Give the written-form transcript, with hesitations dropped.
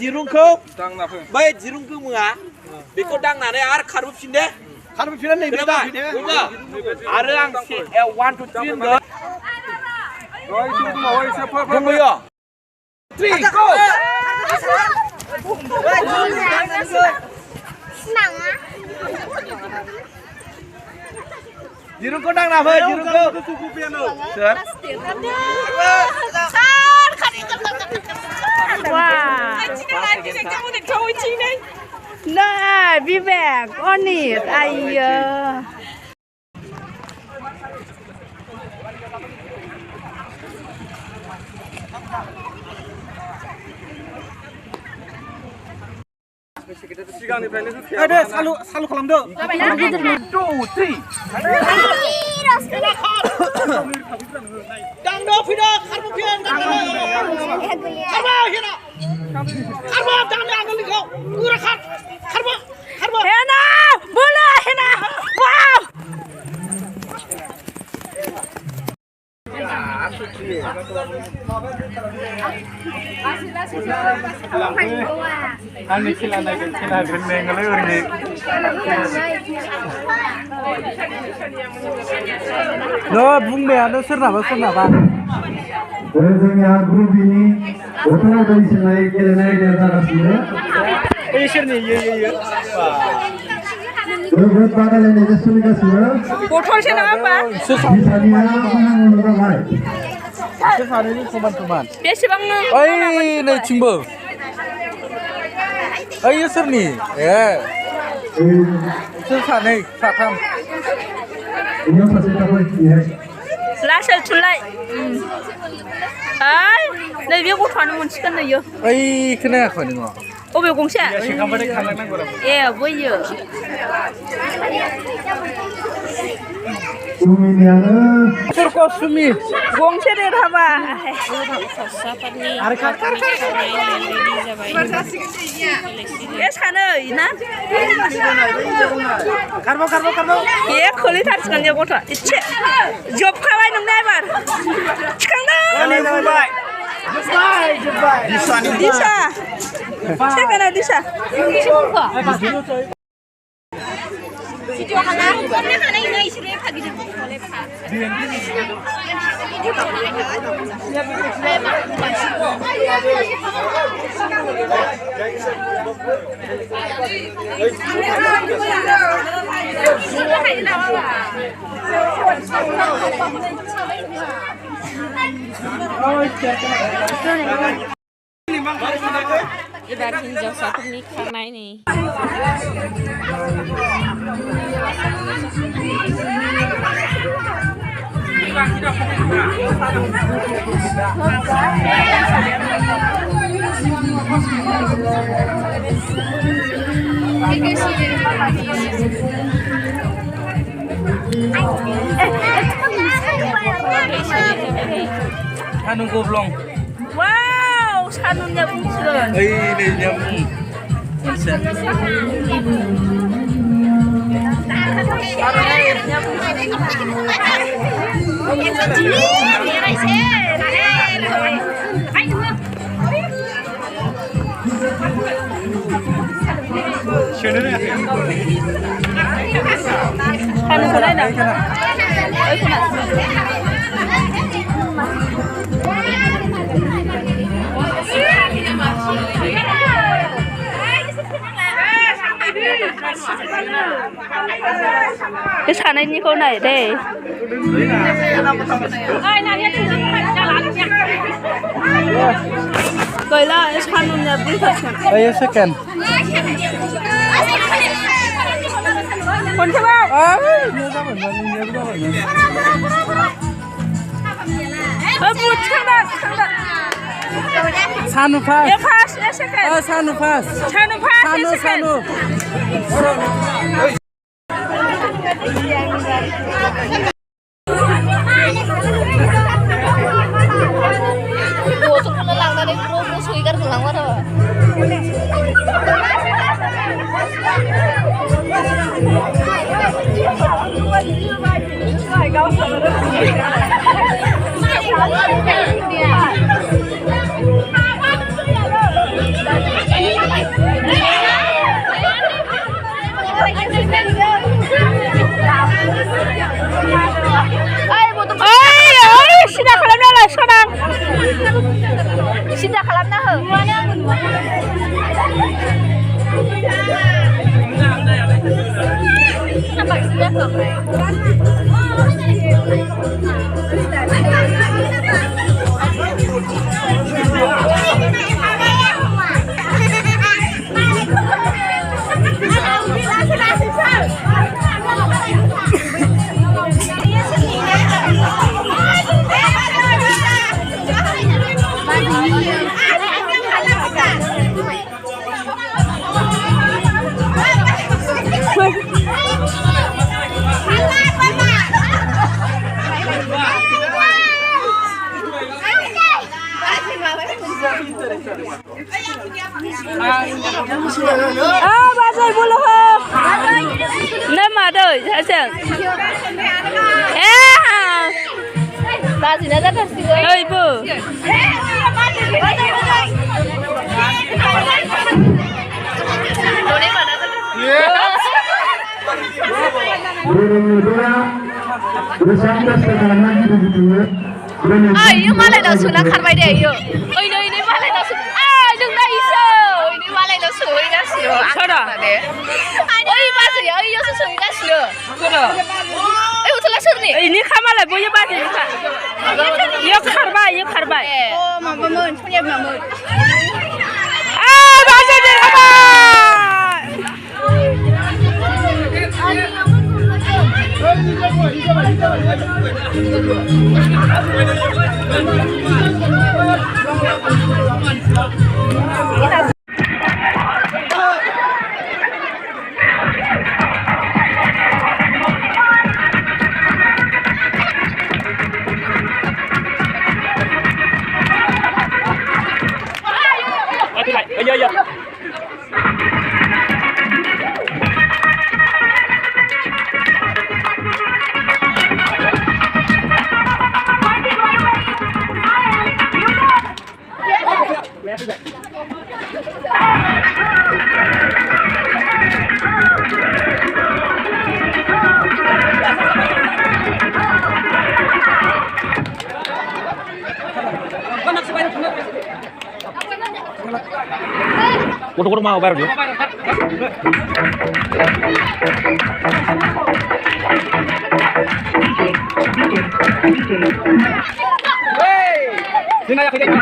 दिरुंखौ बै दिरुंखौ मुङा बेखौ दांनानै आरो खारबोफिन दे खारबोफिननानै आरो आं 1 2 3 होनगोन दंबोयो 3 go दिरुंखौ दांना फै दिरुंखौ सोर Nah, Vivek, on it. Ada salu खालामदो 2 3 दांदो फैदो खारबोफिन खारबो दांनो आगोलनिखौ गुरा खारबो Hena, bola Hena. Wow. आंनि खेला नायगोन खेला रोंनायलाय ओरैनो बुंनायानो सोरनाबा जोंनिया ग्रुप बिनि गथ' बायदिसिना गेलेनाय आयदाया जागासिनो इसोरनि जोबोद बादायलायनाय सोलिगासिनो गथ'सो नङा होमबा बिसानिया मोजां जाबाय सानैनि समान बेसेबां नों ओइ नैथिंबो ओइ सोरनि सोर सानै साथाम बेयाव सासे थाबाय बेहाय लासै थुलाय नैबे गथ'आनो मोनसिगोन नैयो ओइ खोनायाखै नोङो अबे गंसे सिगांबाथाय खारलांनांगौ बैयो सुमिनियानो सोरखौ सुमि गंसे देरहाबा सानै ना खारबो खोलैथारसिगोन बे गथ'आ एसे जोबखाबाय नोंना एबार थिखांदों दिसा सेकेन्डआ दिसा Ibar हिन्जावसाफोरनि खारनाय नै Anu goblong. Wow, sanunnya bukan. Ini nyamuk. Cái sàn này như con này đây. Cười là cái sàn này là bự thật. Đây second. Con thế bao? Nhớ ra mình. Bụt sang đó. Sanu pass. Yeah, pass. Yeah, second. Sanu pass. Sanu pass. Yeah, second. Hãy subscribe cho kênh Ghiền Mì Gõ để không bỏ lỡ những video hấp dẫn. Bazar bulu ho. Nama đời hả chừng? Ba gì nó rất là sướng. Ơi bự. Ayo malah dah sudah karbai deh yo. Ini malah dah sudah. Đừng đây sao? Ini malah dah sudah dah sudah. Sao deh? Bazar ya, yo sudah dah sudah. Sao? Udah sudah nih. Ini kamala boleh bazar ni kan? Yo karbai. Oh, mama mun, punya mama mun. Bazar dia kamala. Kudu mau baru dia. Sini aja kita.